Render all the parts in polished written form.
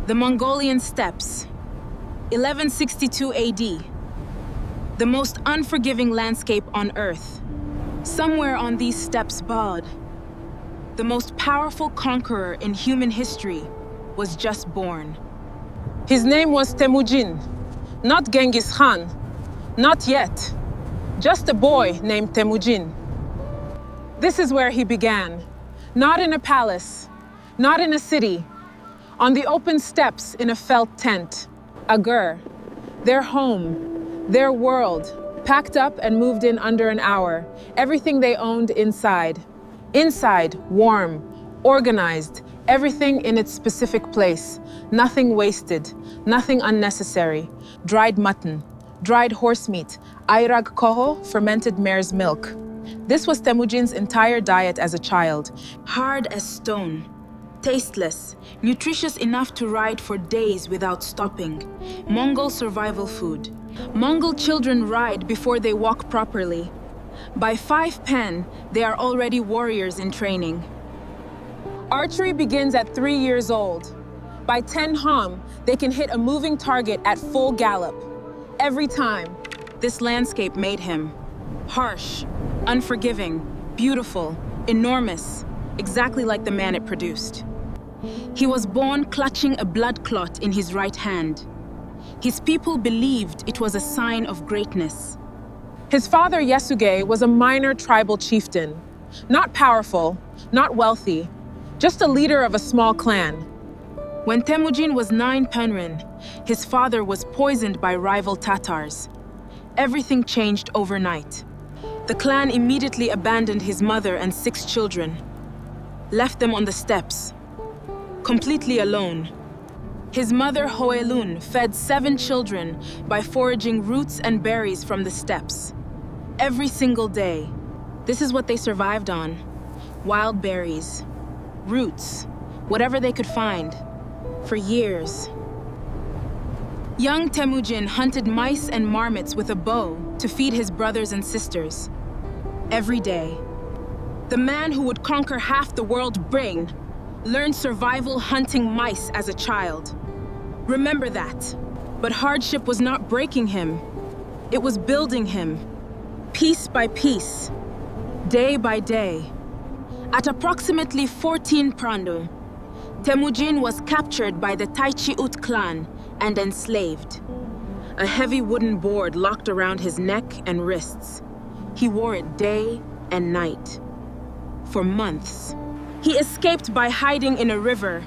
The Mongolian steppes, 1162 AD. The most unforgiving landscape on Earth. Somewhere on these steppes bowed, the most powerful conqueror in human history was just born. His name was Temujin, not Genghis Khan, not yet. Just a boy named Temujin. This is where he began, not in a palace, not in a city, on the open steppes in a felt tent, a gur, their home, their world, packed up and moved in under an hour, everything they owned inside. Inside, warm, organized, everything in its specific place, nothing wasted, nothing unnecessary. Dried mutton, dried horse meat, ayrag koho, fermented mare's milk. This was Temujin's entire diet as a child. Hard as stone, tasteless, nutritious enough to ride for days without stopping. Mongol survival food. Mongol children ride before they walk properly. By 5 pen, they are already warriors in training. Archery begins at 3 years old. By 10 ham, they can hit a moving target at full gallop. Every time. This landscape made him harsh, unforgiving, beautiful, enormous, exactly like the man it produced. He was born clutching a blood clot in his right hand. His people believed it was a sign of greatness. His father, Yasuge, was a minor tribal chieftain. Not powerful, not wealthy, just a leader of a small clan. When Temujin was 9 penrin, his father was poisoned by rival Tatars. Everything changed overnight. The clan immediately abandoned his mother and 6 children, left them on the steppes, completely alone. His mother, Hoelun, fed 7 children by foraging roots and berries from the steppes. Every single day. This is what they survived on. Wild berries, roots, whatever they could find, for years. Young Temujin hunted mice and marmots with a bow to feed his brothers and sisters. Every day. The man who would conquer half the world's brain learned survival hunting mice as a child. Remember that. But hardship was not breaking him. It was building him, piece by piece, day by day. At approximately 14 prandu, Temujin was captured by the Taichi Ut clan and enslaved. A heavy wooden board locked around his neck and wrists. He wore it day and night. For months. He escaped by hiding in a river,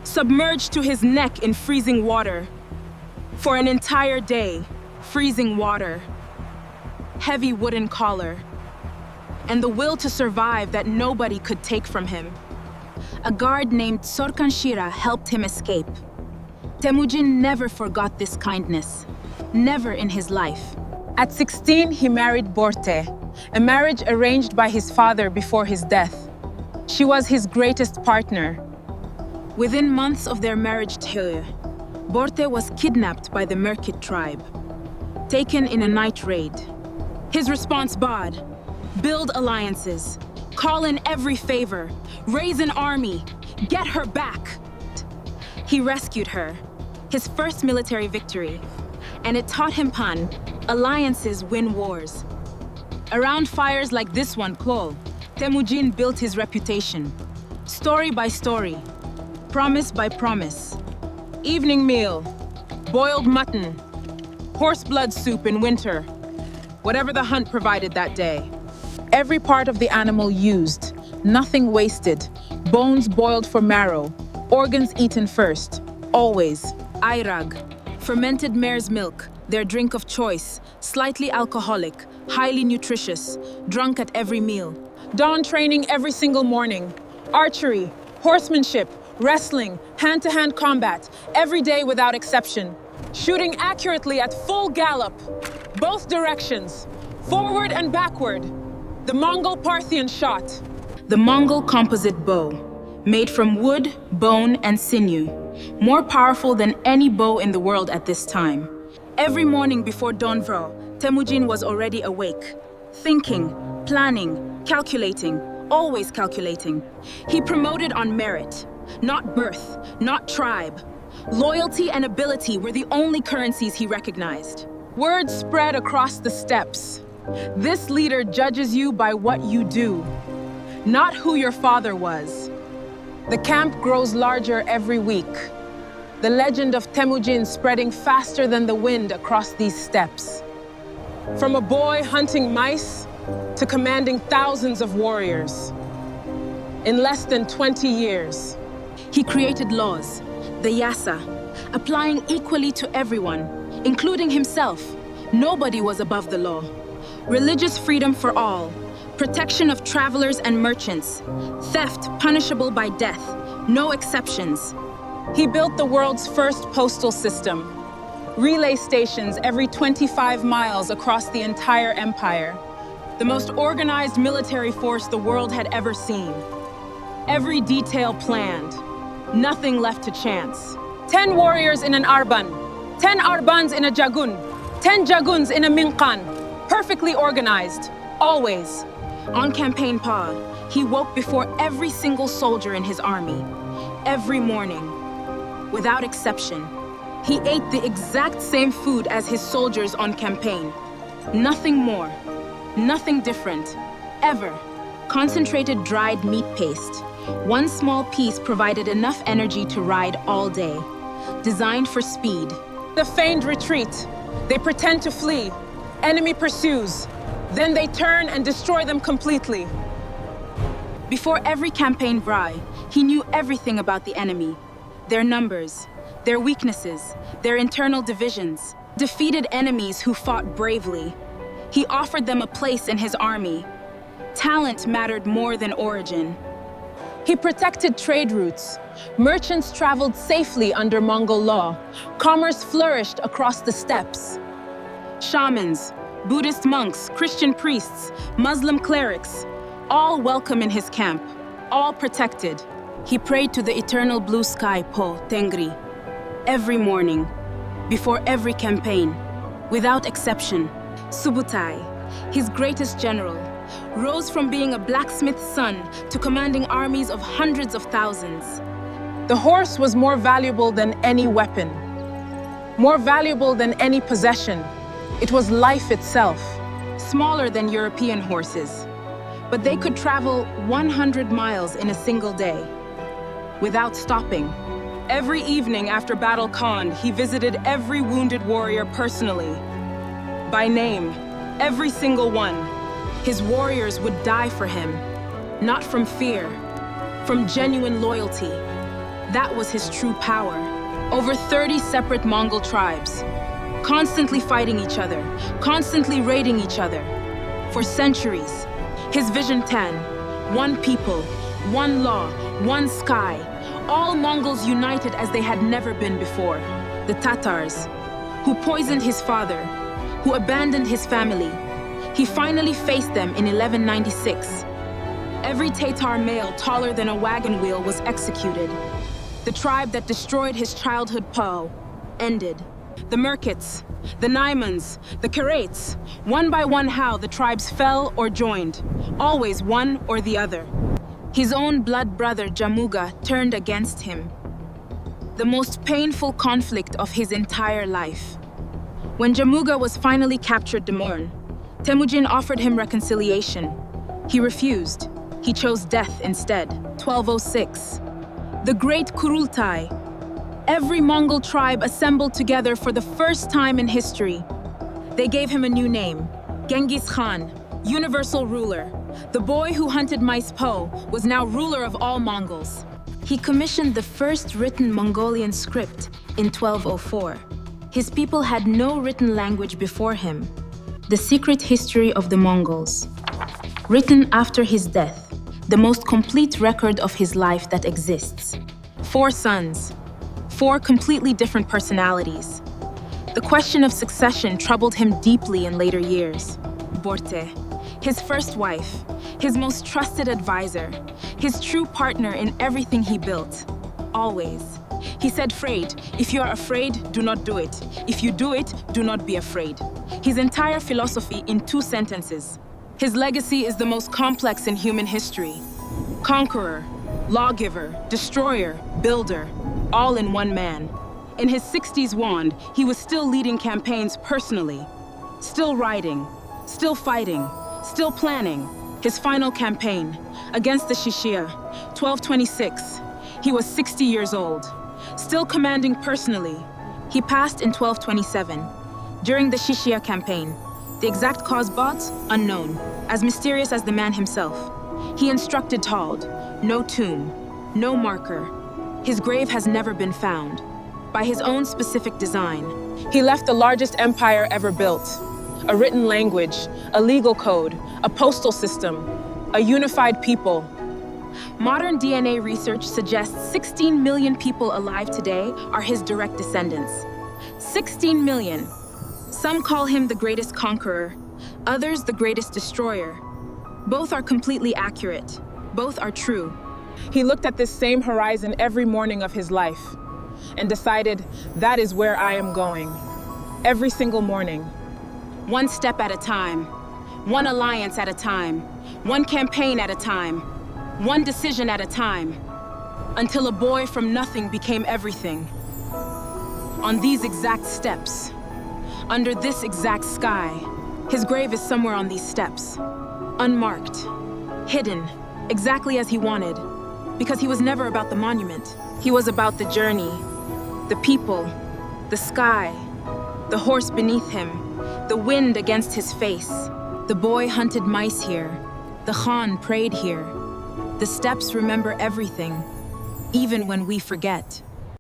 submerged to his neck in freezing water. For an entire day, freezing water, heavy wooden collar, and the will to survive that nobody could take from him. A guard named Sorkanshira helped him escape. Temujin never forgot this kindness, never in his life. At 16, he married Borte, a marriage arranged by his father before his death. She was his greatest partner. Within months of their marriage, Borte was kidnapped by the Merkit tribe, taken in a night raid. His response bade, build alliances, call in every favor, raise an army, get her back. He rescued her, his first military victory, and it taught him Pan, alliances win wars. Around fires like this one, Klol, Temujin built his reputation, story by story, promise by promise. Evening meal, boiled mutton, horse blood soup in winter, whatever the hunt provided that day. Every part of the animal used, nothing wasted, bones boiled for marrow, organs eaten first, always. Ayrag, fermented mare's milk, their drink of choice, slightly alcoholic, highly nutritious, drunk at every meal. Dawn training every single morning. Archery, horsemanship, wrestling, hand-to-hand combat, every day without exception. Shooting accurately at full gallop, both directions, forward and backward. The Mongol Parthian shot. The Mongol composite bow, made from wood, bone, and sinew, more powerful than any bow in the world at this time. Every morning before dawnvro, Temujin was already awake, thinking, planning, calculating, always calculating. He promoted on merit, not birth, not tribe, Loyalty and ability were the only currencies he recognized. Word spread across the steppes. This leader judges you by what you do, not who your father was. The camp grows larger every week. The legend of Temujin spreading faster than the wind across these steppes. From a boy hunting mice to commanding thousands of warriors. In less than 20 years. He created laws, the yasa, applying equally to everyone, including himself. Nobody was above the law. Religious freedom for all, protection of travelers and merchants, theft punishable by death, no exceptions. He built the world's first postal system, relay stations every 25 miles across the entire empire. The most organized military force the world had ever seen. Every detail planned, nothing left to chance. 10 warriors in an arban, 10 arbans in a jagun, 10 jaguns in a minqan, perfectly organized, always. On campaign Pa, he woke before every single soldier in his army, every morning, without exception. He ate the exact same food as his soldiers on campaign. Nothing more, nothing different, ever. Concentrated dried meat paste. One small piece provided enough energy to ride all day. Designed for speed. The feigned retreat. They pretend to flee. Enemy pursues. Then they turn and destroy them completely. Before every campaign Brai, he knew everything about the enemy. Their numbers, their weaknesses, their internal divisions. Defeated enemies who fought bravely. He offered them a place in his army. Talent mattered more than origin. He protected trade routes. Merchants traveled safely under Mongol law. Commerce flourished across the steppes. Shamans, Buddhist monks, Christian priests, Muslim clerics, all welcome in his camp, all protected. He prayed to the eternal blue sky, Po, Tengri, every morning, before every campaign, without exception. Subutai, his greatest general, rose from being a blacksmith's son to commanding armies of hundreds of thousands. The horse was more valuable than any weapon, more valuable than any possession. It was life itself. Smaller than European horses, but they could travel 100 miles in a single day, without stopping. Every evening after Battle Khan, he visited every wounded warrior personally, by name, every single one. His warriors would die for him, not from fear, from genuine loyalty. That was his true power. Over 30 separate Mongol tribes, constantly fighting each other, constantly raiding each other. For centuries, his Vision 10, one people, one law, one sky, all Mongols united as they had never been before. The Tatars, who poisoned his father, who abandoned his family, he finally faced them in 1196. Every Tatar male taller than a wagon wheel was executed. The tribe that destroyed his childhood Po ended. The Merkits, the Naimans, the Karates, one by one how the tribes fell or joined, always one or the other. His own blood brother Jamuga turned against him. The most painful conflict of his entire life. When Jamuga was finally captured Demorn, Temujin offered him reconciliation. He refused. He chose death instead. 1206. The Great Kurultai. Every Mongol tribe assembled together for the first time in history. They gave him a new name, Genghis Khan, universal ruler. The boy who hunted mice Po was now ruler of all Mongols. He commissioned the first written Mongolian script in 1204. His people had no written language before him. The Secret History of the Mongols. Written after his death, the most complete record of his life that exists. 4 sons, 4 completely different personalities. The question of succession troubled him deeply in later years. Borte, his first wife, his most trusted advisor, his true partner in everything he built, always. He said, "Afraid, if you are afraid, do not do it. If you do it, do not be afraid." His entire philosophy in 2 sentences. His legacy is the most complex in human history. Conqueror, lawgiver, destroyer, builder. all in one man. In his 60s wand, he was still leading campaigns personally, still writing, still fighting, still planning. His final campaign, against the Shishia, 1226, he was 60 years old, still commanding personally. He passed in 1227. During the Shishia campaign, the exact cause bots, unknown, as mysterious as the man himself. He instructed Tald, no tomb, no marker. His grave has never been found. By his own specific design. He left the largest empire ever built. A written language, a legal code, a postal system, a unified people. Modern DNA research suggests 16 million people alive today are his direct descendants. 16 million. Some call him the greatest conqueror, others the greatest destroyer. Both are completely accurate. Both are true. He looked at this same horizon every morning of his life and decided, that is where I am going. Every single morning. One step at a time. One alliance at a time. One campaign at a time. One decision at a time. Until a boy from nothing became everything. On these exact steps. Under this exact sky. His grave is somewhere on these steps. Unmarked. Hidden. Exactly as he wanted. Because he was never about the monument. He was about the journey. The people. The sky. The horse beneath him. The wind against his face. The boy hunted mice here. The Khan prayed here. The steps remember everything, even when we forget.